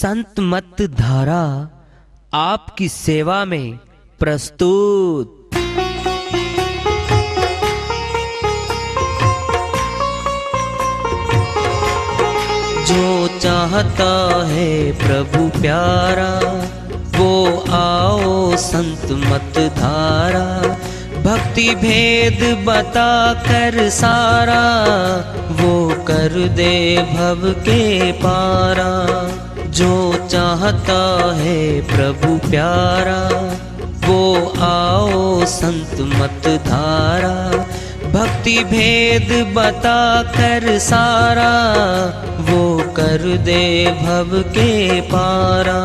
संत मत धारा आपकी सेवा में प्रस्तुत। जो चाहता है प्रभु प्यारा वो आओ संत मत धारा, भक्ति भेद बता कर सारा वो कर दे भव के पारा। जो चाहता है प्रभु प्यारा वो आओ संत मत धारा, भक्ति भेद बता कर सारा वो कर दे भव के पारा।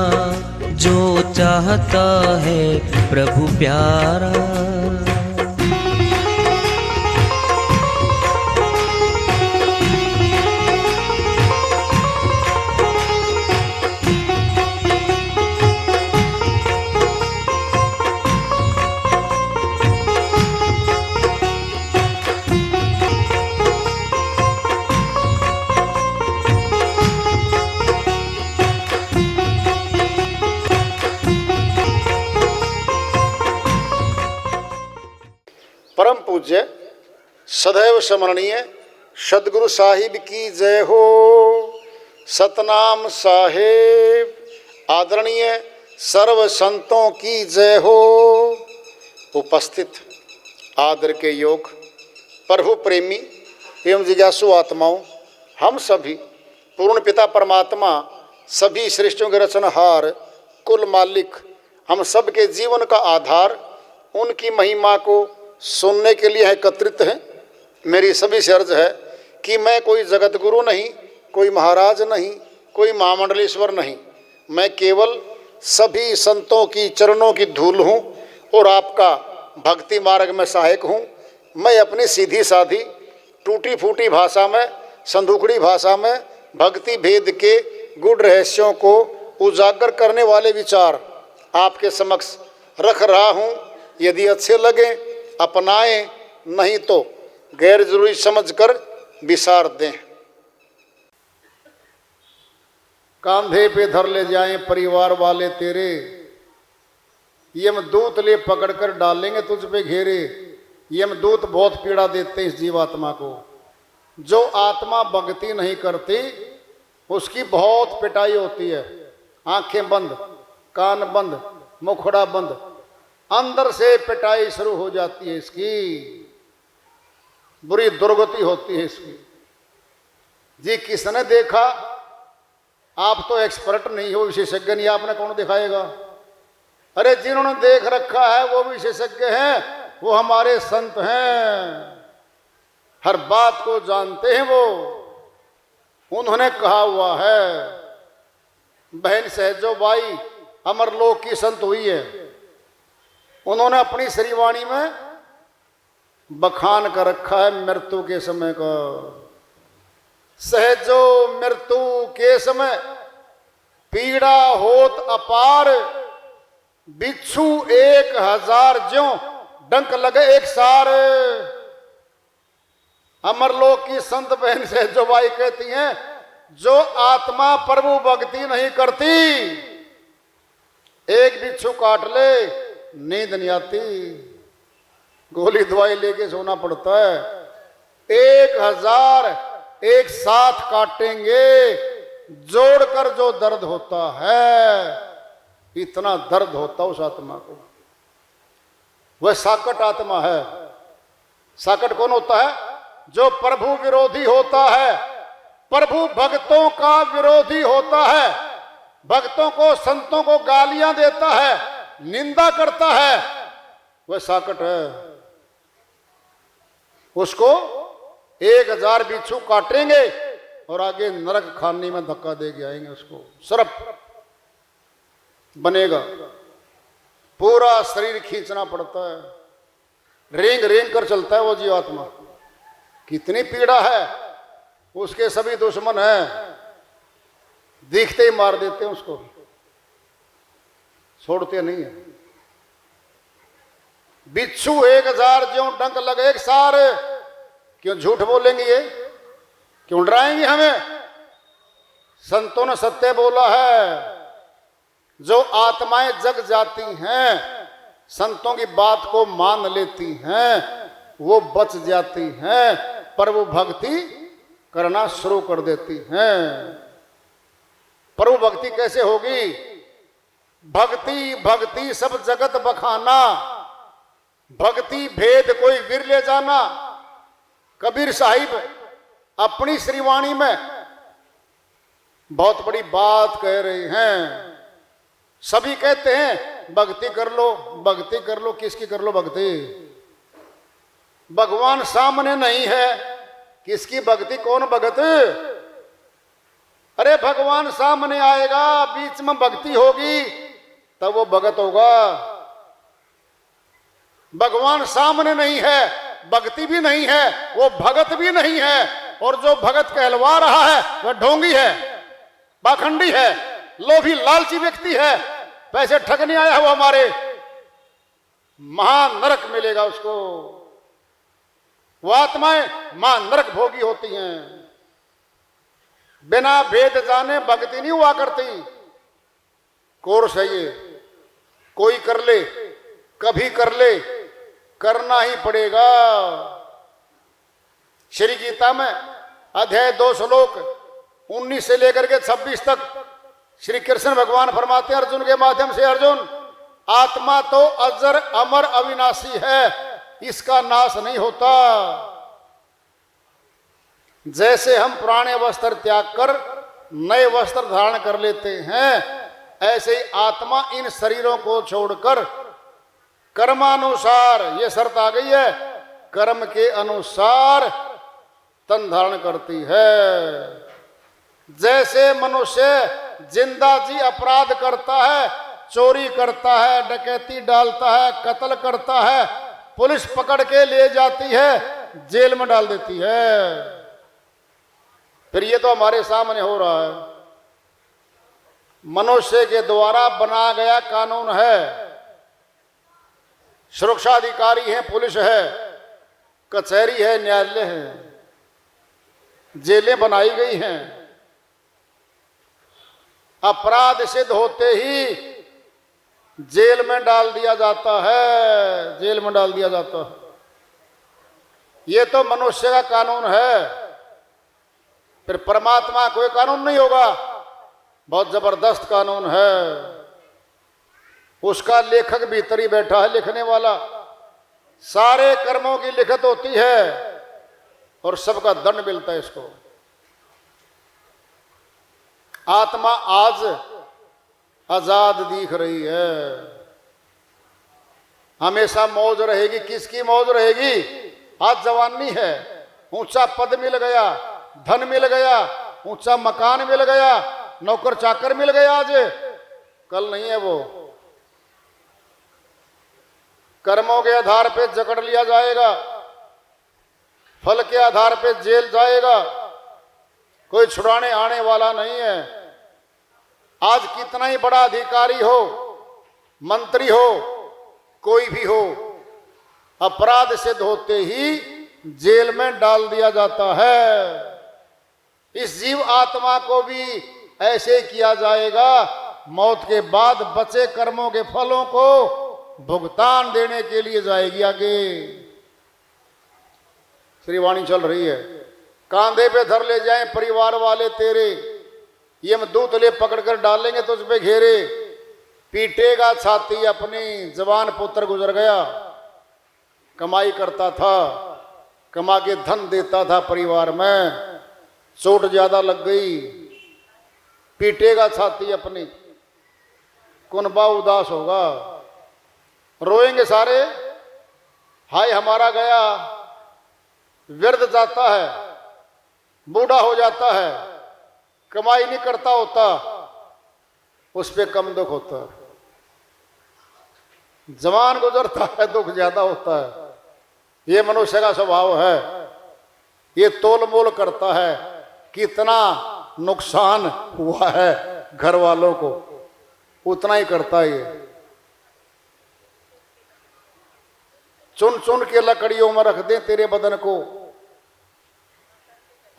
जो चाहता है प्रभु प्यारा। परम पूज्य सदैव स्मरणीय सदगुरु साहिब की जय हो। सतनाम साहेब आदरणीय सर्व संतों की जय हो। उपस्थित आदर के योग प्रभु प्रेमी एवं जिज्ञासु आत्माओं, हम सभी पूर्ण पिता परमात्मा सभी सृष्टियों के रचनहार कुल मालिक हम सब के जीवन का आधार उनकी महिमा को सुनने के लिए एकत्रित हैं। मेरी सभी से अर्ज है कि मैं कोई जगत गुरु नहीं, कोई महाराज नहीं, कोई महामंडलेश्वर नहीं, मैं केवल सभी संतों की चरणों की धूल हूँ और आपका भक्ति मार्ग में सहायक हूँ। मैं अपनी सीधी साधी टूटी फूटी भाषा में, संदूकड़ी भाषा में भक्ति भेद के गुड़ रहस्यों को उजागर करने वाले विचार आपके समक्ष रख रहा हूँ। यदि अच्छे लगे अपनाएं, नहीं तो गैर जरूरी समझकर विसार दें। कांधे पे धर ले जाएं परिवार वाले तेरे, यमदूत ले पकड़कर डालेंगे तुझ पे घेरे। यमदूत बहुत पीड़ा देते हैं इस जीवात्मा को। जो आत्मा भक्ति नहीं करती उसकी बहुत पिटाई होती है। आंखें बंद, कान बंद, मुखड़ा बंद, अंदर से पिटाई शुरू हो जाती है। इसकी बुरी दुर्गति होती है इसकी। जी किसने देखा? आप तो एक्सपर्ट नहीं हो, विशेषज्ञ नहीं, आपने कौन दिखाएगा? अरे जिन्होंने देख रखा है वो विशेषज्ञ हैं, वो हमारे संत हैं, हर बात को जानते हैं वो। उन्होंने कहा हुआ है, बहन सहजो बाई अमरलोक की संत हुई है, उन्होंने अपनी श्रीवाणी में बखान कर रखा है मृत्यु के समय का। सहजो मृत्यु के समय पीड़ा होत अपार, बिच्छू 1000 ज्यों डंक लगे एक सार। अमरलोक की संत बहन सहजो बाई कहती हैं, जो आत्मा प्रभु भक्ति नहीं करती एक बिच्छू काट ले नींद नहीं आती, गोली दवाई लेके सोना पड़ता है। 1000 एक साथ काटेंगे, जोड़कर जो दर्द होता है, इतना दर्द होता उस आत्मा को। वह साकट आत्मा है। साकट कौन होता है? जो प्रभु विरोधी होता है, प्रभु भक्तों का विरोधी होता है, भक्तों को संतों को गालियां देता है, निंदा करता है, वह साकट है। उसको 1000 बिच्छू काटेंगे और आगे नरक खाने में धक्का दे के आएंगे। उसको सर्प बनेगा, पूरा शरीर खींचना पड़ता है, रेंग रेंग कर चलता है वो जीवात्मा। कितनी पीड़ा है। उसके सभी दुश्मन हैं, दिखते ही मार देते हैं उसको, छोड़ते नहीं है। बिच्छू 1000 ज्यों डंक लगे एक सार। क्यों झूठ बोलेंगे ये? क्यों डराएंगे हमें? संतों ने सत्य बोला है। जो आत्माएं जग जाती हैं, संतों की बात को मान लेती हैं, वो बच जाती हैं, पर वो भक्ति करना शुरू कर देती हैं। पर वो भक्ति कैसे होगी? भक्ति भक्ति सब जगत बखाना, भक्ति भेद कोई वीर ले जाना। कबीर साहिब अपनी श्रीवाणी में बहुत बड़ी बात कह रहे हैं। सभी कहते हैं भक्ति कर लो, भक्ति कर लो। किसकी कर लो भक्ति? भगवान सामने नहीं है, किसकी भक्ति? कौन भगत? अरे भगवान सामने आएगा, बीच में भक्ति होगी, तब वो भगत होगा। भगवान सामने नहीं है, भक्ति भी नहीं है, वो भगत भी नहीं है। और जो भगत कहलवा रहा है वह ढोंगी है, पाखंडी है, लोभी लालची व्यक्ति है, पैसे ठगने आया हुआ हमारे। महान नरक मिलेगा उसको। वो आत्माएं महान नरक भोगी होती हैं। बिना भेद जाने भक्ति नहीं हुआ करती। कोर्स है ये, कोई कर ले, कभी कर ले, करना ही पड़ेगा। श्री गीता में अध्याय 2 श्लोक 19 से लेकर के 26 तक श्री कृष्ण भगवान फरमाते हैं अर्जुन के माध्यम से, अर्जुन आत्मा तो अजर अमर अविनाशी है, इसका नाश नहीं होता। जैसे हम पुराने वस्त्र त्याग कर नए वस्त्र धारण कर लेते हैं, ऐसे ही आत्मा इन शरीरों को छोड़कर कर्मानुसार, ये शर्त आ गई है, कर्म के अनुसार तन धारण करती है। जैसे मनुष्य जिंदा जी अपराध करता है, चोरी करता है, डकैती डालता है, कत्ल करता है, पुलिस पकड़ के ले जाती है, जेल में डाल देती है। फिर ये तो हमारे सामने हो रहा है। मनुष्य के द्वारा बना गया कानून है। सुरक्षा अधिकारी है, पुलिस है, कचहरी है, न्यायालय है, जेलें बनाई गई हैं। अपराध सिद्ध होते ही जेल में डाल दिया जाता है, जेल में डाल दिया जाता है। ये तो मनुष्य का कानून है। फिर परमात्मा कोई कानून नहीं होगा, बहुत जबरदस्त कानून है। उसका लेखक भीतर ही बैठा है, लिखने वाला। सारे कर्मों की लिखत होती है और सबका दंड मिलता है इसको। आत्मा आज आजाद दिख रही है, हमेशा मौज रहेगी। किसकी मौज रहेगी? आज जवानी है, ऊंचा पद मिल गया, धन मिल गया, ऊंचा मकान मिल गया, नौकर चाकर मिल गया। आज कल नहीं है वो। कर्मों के आधार पे जकड़ लिया जाएगा, फल के आधार पे जेल जाएगा, कोई छुड़ाने आने वाला नहीं है। आज कितना ही बड़ा अधिकारी हो, मंत्री हो, कोई भी हो, अपराध सिद्ध होते ही जेल में डाल दिया जाता है। इस जीव आत्मा को भी ऐसे किया जाएगा। मौत के बाद बचे कर्मों के फलों को भुगतान देने के लिए जाएगी आगे। श्रीवाणी चल रही है। कांधे पे धर ले जाएं परिवार वाले तेरे, ये दूत ले पकड़ कर डालेंगे तुझ पे घेरे। पीटेगा छाती अपनी, जवान पुत्र गुजर गया, कमाई करता था, कमा के धन देता था परिवार में, चोट ज्यादा लग गई, पीटेगा छाती अपनी, कुनबा उदास होगा, रोएंगे सारे, हाय हमारा गया। व्यर्थ जाता है, बूढ़ा हो जाता है, कमाई नहीं करता होता, उस पे कम दुख होता है। जवान गुजरता है, दुख ज्यादा होता है। ये मनुष्य का स्वभाव है। ये तोल मोल करता है, कितना नुकसान हुआ है घर वालों को, उतना ही करता है। ये चुन चुन के लकड़ियों में रख दे तेरे बदन को,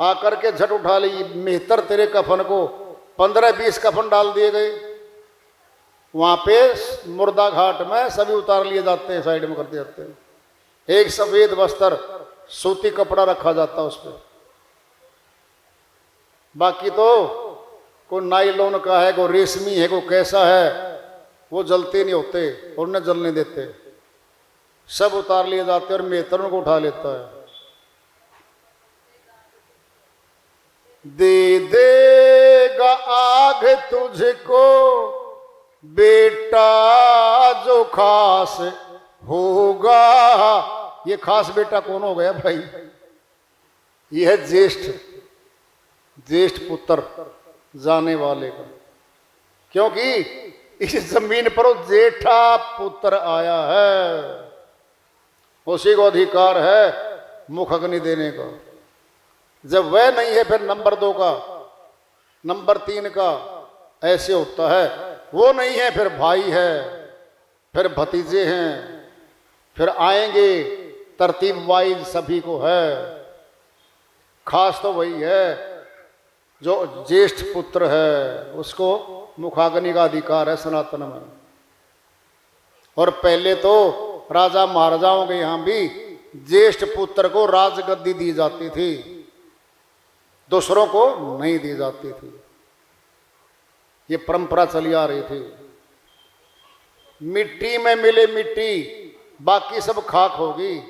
आकर के झट उठा ली मेहतर तेरे कफन को, 15-20 कफन डाल दिए गए। वहां पे मुर्दा घाट में सभी उतार लिए जाते हैं, साइड में कर दिए जाते हैं। एक सफेद वस्त्र सूती कपड़ा रखा जाता है उस पर। बाकी तो कोई नाइलॉन का है, कोई रेशमी है, कोई कैसा है, वो जलते नहीं होते और न जलने देते। सब उतार लिए जाते और मेहतर उनको उठा लेता है। दे देगा आग तुझको बेटा जो खास होगा। ये खास बेटा कौन हो गया भाई? ये है ज्येष्ठ पुत्र जाने वाले का, क्योंकि इस जमीन पर वो जेठा पुत्र आया है, उसी को अधिकार है मुख अग्नि देने का। जब वह नहीं है फिर नंबर 2 का, नंबर 3 का ऐसे होता है। वो नहीं है फिर भाई है, फिर भतीजे हैं, फिर आएंगे तरतीब वाइज सभी को है। खास तो वही है जो ज्येष्ठ पुत्र है, उसको मुखाग्नि का अधिकार है सनातन में। और पहले तो राजा महाराजाओं के यहां भी ज्येष्ठ पुत्र को राजगद्दी दी जाती थी, दूसरों को नहीं दी जाती थी। ये परंपरा चली आ रही थी। मिट्टी में मिले मिट्टी, बाकी सब खाक होगी।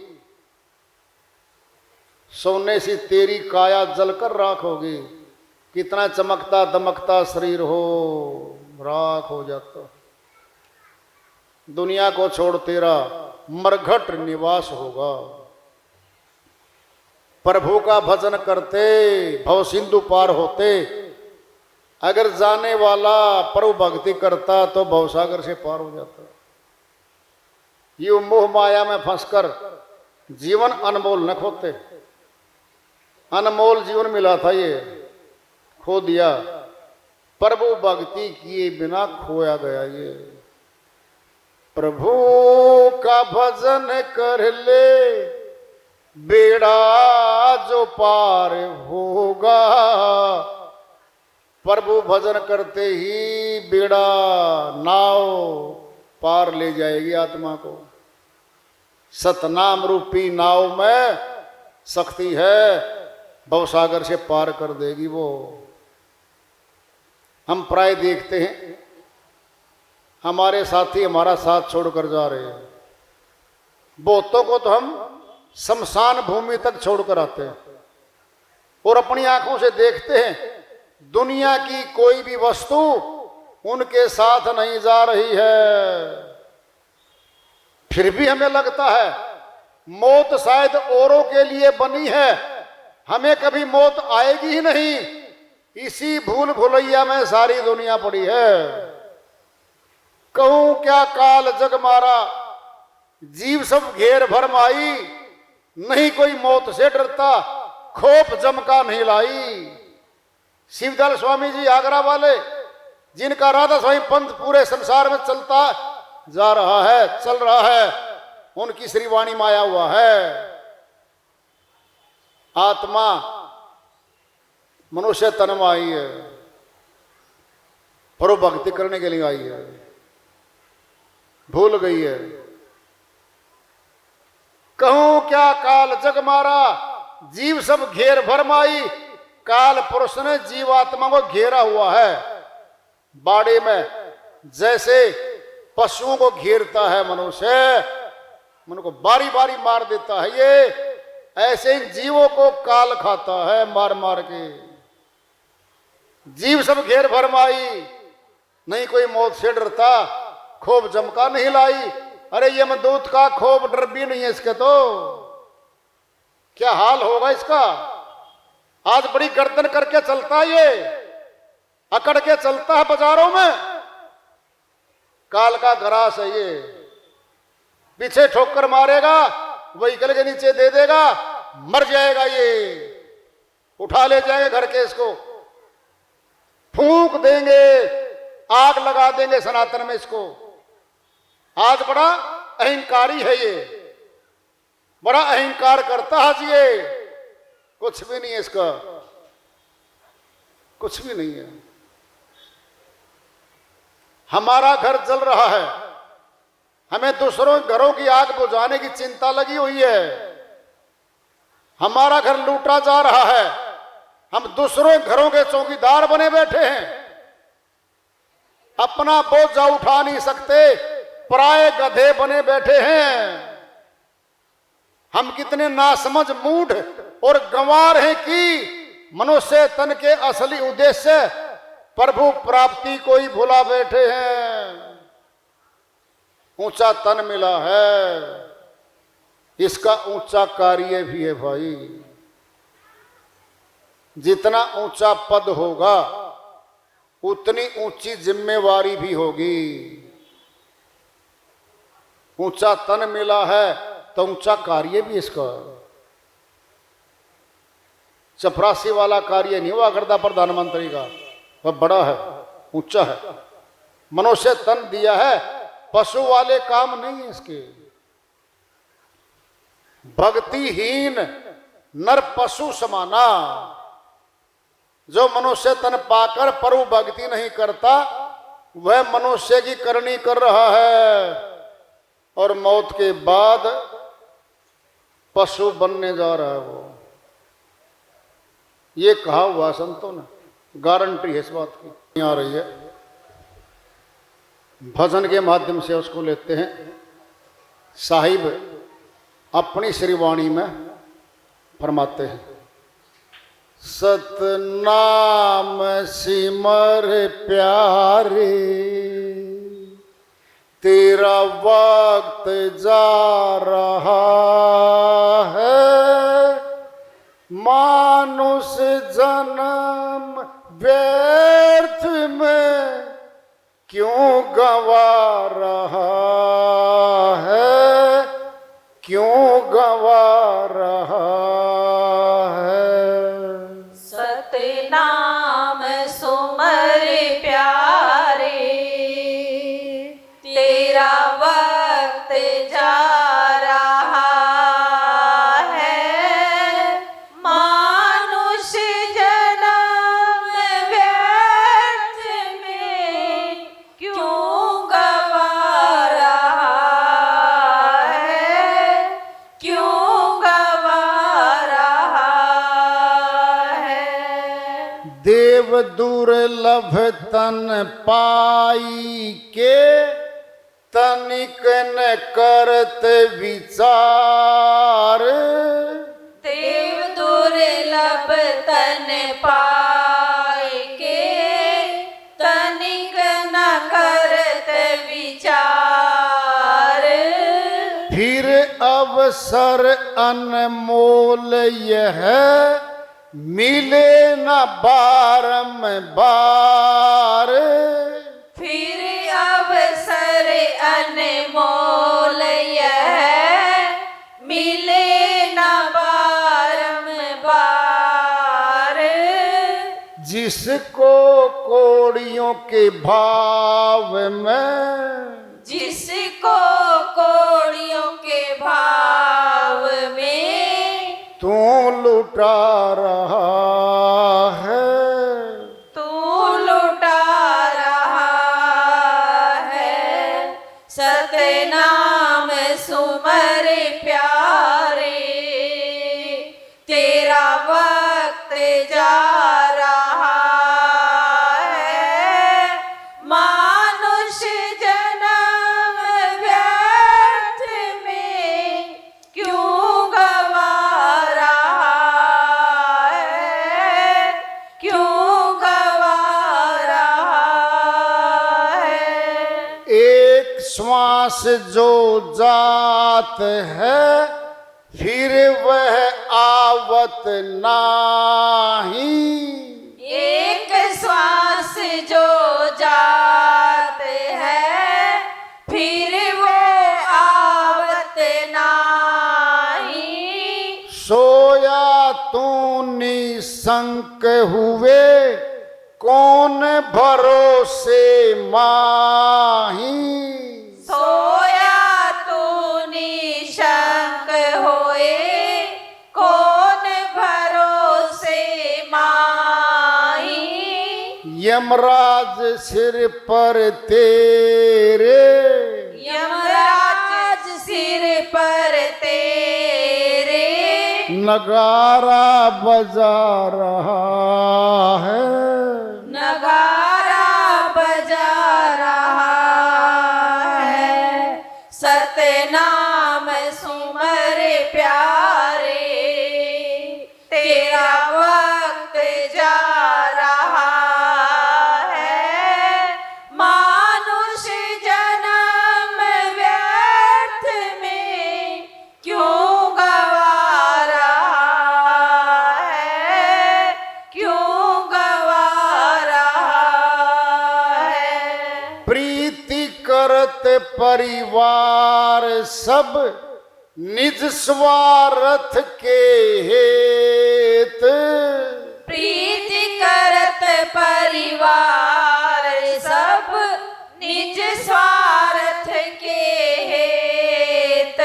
सोने सी तेरी काया जलकर राख होगी। कितना चमकता दमकता शरीर हो, राख हो जाता। दुनिया को छोड़ तेरा मरघट निवास होगा। प्रभु का भजन करते भव सिंधु पार होते। अगर जाने वाला प्रभु भक्ति करता तो भवसागर से पार हो जाता। ये मोह माया में फंसकर जीवन अनमोल न खोते। अनमोल जीवन मिला था, ये खो दिया। प्रभु भक्ति किए बिना खोया गया ये। प्रभु का भजन कर ले बेड़ा जो पार होगा। प्रभु भजन करते ही बेड़ा नाव पार ले जाएगी आत्मा को। सतनाम रूपी नाव में शक्ति है, भवसागर से पार कर देगी वो। हम प्राय देखते हैं हमारे साथी हमारा साथ छोड़कर जा रहे हैं। बहुतों को तो हम शमशान भूमि तक छोड़कर आते हैं और अपनी आंखों से देखते हैं दुनिया की कोई भी वस्तु उनके साथ नहीं जा रही है। फिर भी हमें लगता है मौत शायद औरों के लिए बनी है, हमें कभी मौत आएगी ही नहीं। इसी भूल भुलैया में सारी दुनिया पड़ी है। कहूं क्या काल जग मारा, जीव सब घेर भर माई। नहीं कोई मौत से डरता, खोप जमका नहीं लाई। शिवदयाल स्वामी जी आगरा वाले, जिनका राधा स्वामी पंथ पूरे संसार में चलता जा रहा है, चल रहा है, उनकी श्रीवाणी में आया हुआ है। आत्मा मनुष्य तन में आई है, पर वो भक्ति करने के लिए आई है, भूल गई है। कहूं क्या काल जग मारा, जीव सब घेर भर माई। काल पुरुष ने जीवात्मा को घेरा हुआ है। बाड़े में जैसे पशुओं को घेरता है मनुष्य, उनको बारी बारी मार देता है, ये ऐसे इन जीवों को काल खाता है मार मार के। जीव सब घेर भर माई, नहीं कोई मौत से डरता, खोप जमका नहीं लाई। अरे यमदूत का खोप डर भी नहीं है इसके, तो क्या हाल होगा इसका। आज बड़ी गर्दन करके चलता है, ये अकड़ के चलता है बाजारों में। काल का ग्रास है ये, पीछे ठोकर मारेगा, व्हीकल के नीचे दे देगा, मर जाएगा ये। उठा ले जाएंगे घर के, इसको फूंक देंगे, आग लगा देंगे सनातन में इसको। आज बड़ा अहंकारी है ये, बड़ा अहंकार करता है ये। कुछ भी नहीं है इसका, कुछ भी नहीं है। हमारा घर जल रहा है, हमें दूसरों घरों की आग बुझाने की चिंता लगी हुई है। हमारा घर लूटा जा रहा है, हम दूसरों घरों के चौकीदार बने बैठे हैं। अपना बोझा उठा नहीं सकते, पराये गधे बने बैठे हैं। हम कितने नासमझ मूढ़ और गंवार हैं कि मनुष्य तन के असली उद्देश्य प्रभु प्राप्ति को ही भुला बैठे हैं। ऊंचा तन मिला है, इसका ऊंचा कार्य भी है भाई। जितना ऊंचा पद होगा उतनी ऊंची जिम्मेवारी भी होगी। ऊंचा तन मिला है तो ऊंचा कार्य भी इसका। चपरासी वाला कार्य नहीं हुआ करता प्रधानमंत्री का, वह बड़ा है, ऊंचा है। मनुष्य तन दिया है, पशु वाले काम नहीं है इसके। भक्तिहीन नर पशु समाना, जो मनुष्य तन पाकर प्रभु भक्ति नहीं करता वह मनुष्य की करनी कर रहा है और मौत के बाद पशु बनने जा रहा है वो। ये कहा हुआ संतों ने, गारंटी है इस बात की आ रही है। भजन के माध्यम से उसको लेते हैं। साहिब अपनी श्रीवाणी में फरमाते हैं, सतनाम सिमर प्यारे, तेरा वक्त जा रहा है, मानुष जन्म व्यर्थ में क्यों गंवा रहा है, क्यों गंवा रहा है। सतनाम सुमर प्यारे, तेरा वक्त जा रहा है, मानुष जन्म व्यर्थ में क्यों गंवा रहा है, क्यों गंवा रहा है। देव दुर्लभ तन पाई के, तनिक न करत विचार, देव दुर्लभ तन पाए के, तनिक न करत विचार, फिर अवसर अनमोल यह मिले न बारंबार, फिर अवसर अनमोल यह मिले न बारंबार, जिसको कोड़ियों के भाव में, जिसको कोड़ियों के भाव में तू लुटा रहा है, तू लुटा रहा है। सतनाम सुमर प्यारे, तेरा वक्त जा रहा है, मानुष जन्म व्यर्थ में क्यों गंवा रहा है, क्यों गंवा रहा है। एक श्वास जो जात है फिर वह आवत नाही, एक श्वास जो जात है फिर वो आवत नाही, सोया तू निसंक हुए कौन भरोसे माही, सोया तू निशंक होए कौन भरोसे माही, यमराज सिर पर तेरे, यमराज सिर पर तेरे नगारा बजा रहा है, नगारा बजा रहा है। सतनाम सुमर प्यारे, तेरा वक्त जा रहा है। मानुष जन्म व्यर्थ में क्यों गवा रहा है, क्यों गवा रहा है। प्रीति करत परिवार सब निज स्वार्थ के हेत, प्रीति करत परिवार सब निज स्वार्थ के हेत,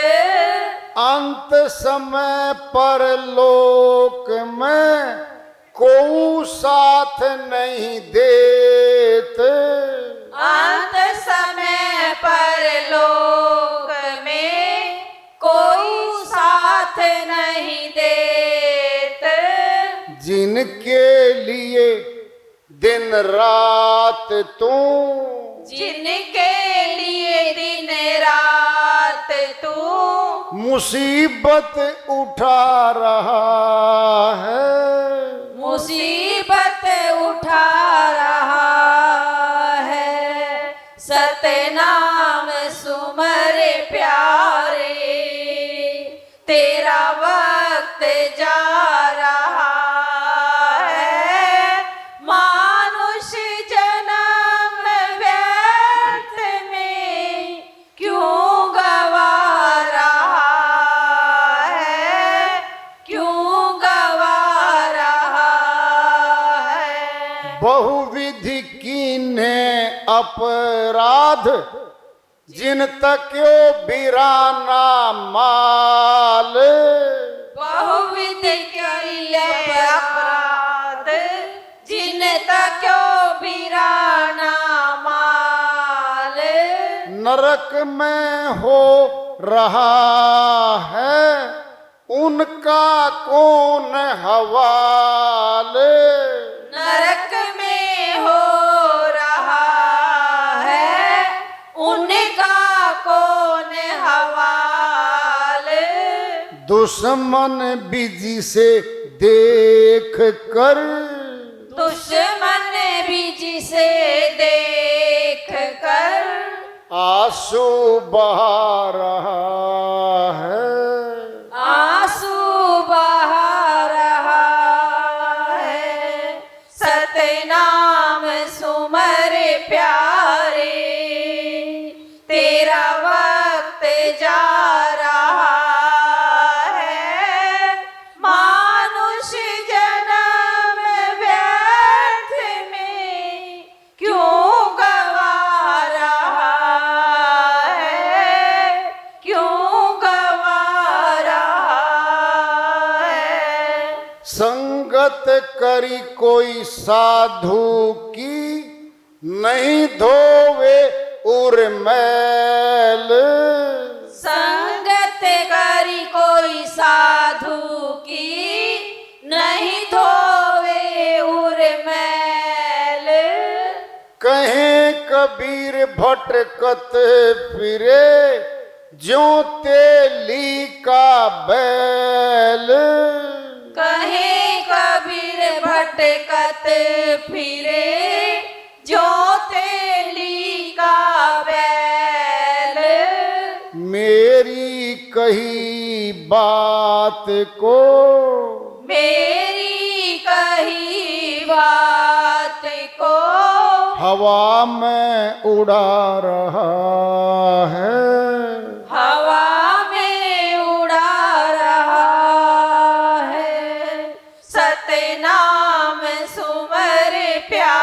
अंत समय पर लोक में को साथ नहीं देत, अंत समय पर लोक में कोई साथ नहीं देत। जिनके लिए दिन रात तू, जिनके लिए दिन रात तू मुसीबत उठा रहा है, मुसीबत उठा रहा है। सतनाम सुमर प्यारे, तेरा वक्त जा रहा है। मानुष जन्म व्यर्थ में क्यों गवा रहा है, क्यों गवा रहा है। बहुविधि कीन्हे अपराध, जिन तक्यो बिराना माल, बहुविध कई अपराध, जिन तक्यो बिराना माल, नरक में हो रहा है उनका कौन हवाल, नरक में हो रहा है उनका कौन हवाल। दुश्मन बिजी से देख कर, दुश्मन भी जिसे देख कर आंसू बहा रहा है, आंसू बहा रहा है। सतनाम सुमर प्यारे, तेरा वक्त जा रहा है। मानुष जन्म व्यर्थ में क्यों गवा रहा है, क्यों गवा रहा है। संगत करी कोई साधु की नहीं धोवे उर्मैल, संगत करी कोई साधु की नहीं धोवे उर्मैल। कहें कबीर भटकत फिरे ज्यों तेली का बैल, कहे कबीर भटकत फिरे जो तेली का बैल। मेरी कही बात को, मेरी कही बात को हवा में उड़ा रहा है, हवा में उड़ा रहा है। सतनाम सुमर प्यारे,